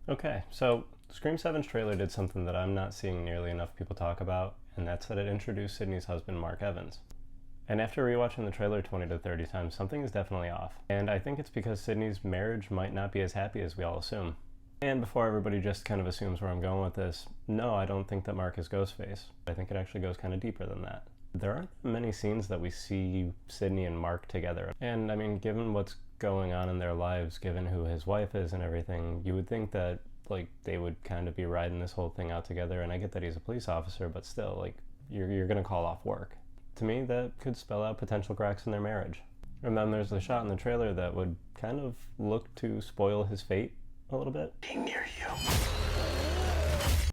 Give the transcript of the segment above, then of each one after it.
Okay, so Scream 7's trailer did something that I'm not seeing nearly enough people talk about, and that's that it introduced Sidney's husband, Mark Evans. And after rewatching the trailer 20 to 30 times, something is definitely off. And I think it's because Sidney's marriage might not be as happy as we all assume. And before everybody just kind of assumes where I'm going with this, no, I don't think that Mark is Ghostface. I think it actually goes kind of deeper than that. There aren't many scenes that we see Sidney and Mark together. And I mean, given what's going on in their lives, given who his wife is and everything, you would think that like they would kind of be riding this whole thing out together. And I get that he's a police officer, but still, like, you're gonna call off work. To me, that could spell out potential cracks in their marriage. And then there's the shot in the trailer that would kind of look to spoil his fate a little bit. Being near you.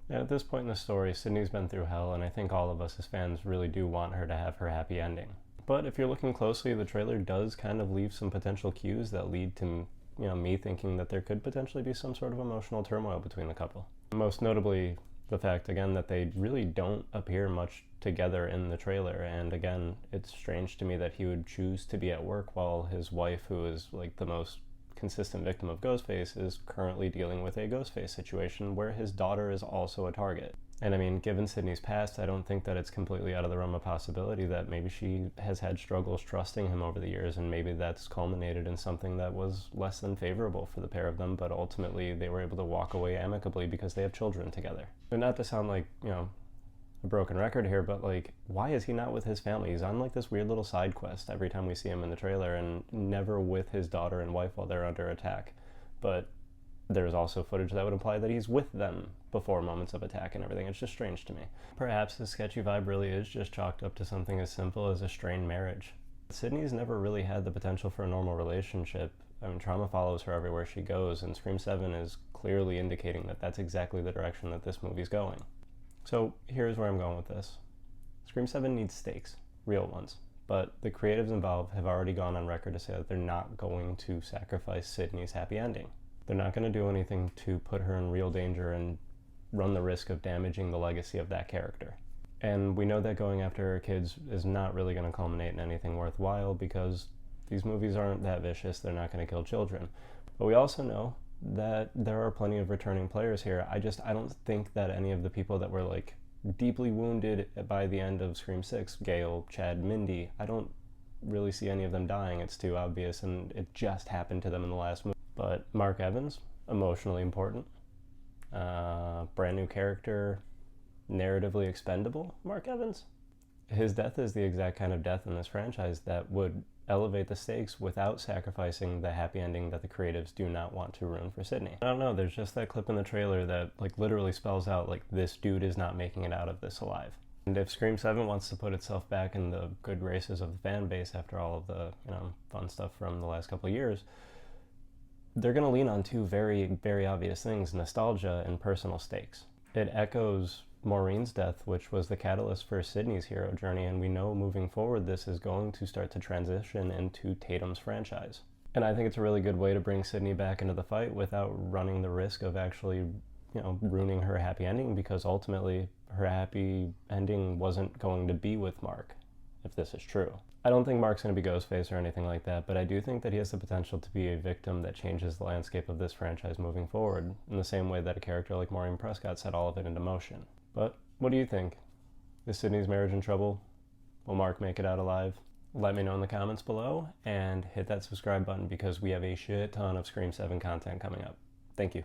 Now, at this point in the story, Sidney's been through hell, and I think all of us as fans really do want her to have her happy ending. But if you're looking closely, the trailer does kind of leave some potential cues that lead to, me thinking that there could potentially be some sort of emotional turmoil between the couple. Most notably, the fact, again, that they really don't appear much together in the trailer, and again, it's strange to me that he would choose to be at work while his wife, who is like the most consistent victim of Ghostface, is currently dealing with a Ghostface situation where his daughter is also a target. And I mean, given Sidney's past, I don't think that it's completely out of the realm of possibility that maybe she has had struggles trusting him over the years, and maybe that's culminated in something that was less than favorable for the pair of them, but ultimately they were able to walk away amicably because they have children together. And not to sound like, a broken record here, but like, why is he not with his family? He's on like this weird little side quest every time we see him in the trailer, and never with his daughter and wife while they're under attack. But there's also footage that would imply that he's with them before moments of attack and everything. It's just strange to me. Perhaps the sketchy vibe really is just chalked up to something as simple as a strained marriage. Sidney's never really had the potential for a normal relationship. I mean, trauma follows her everywhere she goes, and Scream 7 is clearly indicating that that's exactly the direction that this movie's going. So here's where I'm going with this. Scream 7 needs stakes, real ones. But the creatives involved have already gone on record to say that they're not going to sacrifice Sidney's happy ending. They're not going to do anything to put her in real danger and run the risk of damaging the legacy of that character. And we know that going after her kids is not really going to culminate in anything worthwhile because these movies aren't that vicious. They're not going to kill children. But we also know that there are plenty of returning players here. I don't think that any of the people that were like deeply wounded by the end of Scream 6, Gale, Chad, Mindy, I don't really see any of them dying. It's too obvious, and it just happened to them in the last movie. But Mark Evans, emotionally important, brand new character, narratively expendable, Mark Evans. His death is the exact kind of death in this franchise that would elevate the stakes without sacrificing the happy ending that the creatives do not want to ruin for Sidney. I don't know, there's just that clip in the trailer that like literally spells out like this dude is not making it out of this alive. And if Scream 7 wants to put itself back in the good graces of the fan base after all of the, fun stuff from the last couple of years, they're going to lean on two very, very obvious things: nostalgia and personal stakes. It echoes Maureen's death, which was the catalyst for Sidney's hero journey, and we know moving forward this is going to start to transition into Tatum's franchise. And I think it's a really good way to bring Sidney back into the fight without running the risk of actually, ruining her happy ending, because ultimately her happy ending wasn't going to be with Mark, if this is true. I don't think Mark's going to be Ghostface or anything like that, but I do think that he has the potential to be a victim that changes the landscape of this franchise moving forward, in the same way that a character like Maureen Prescott set all of it into motion. But what do you think? Is Sidney's marriage in trouble? Will Mark make it out alive? Let me know in the comments below, and hit that subscribe button because we have a shit ton of Scream 7 content coming up. Thank you.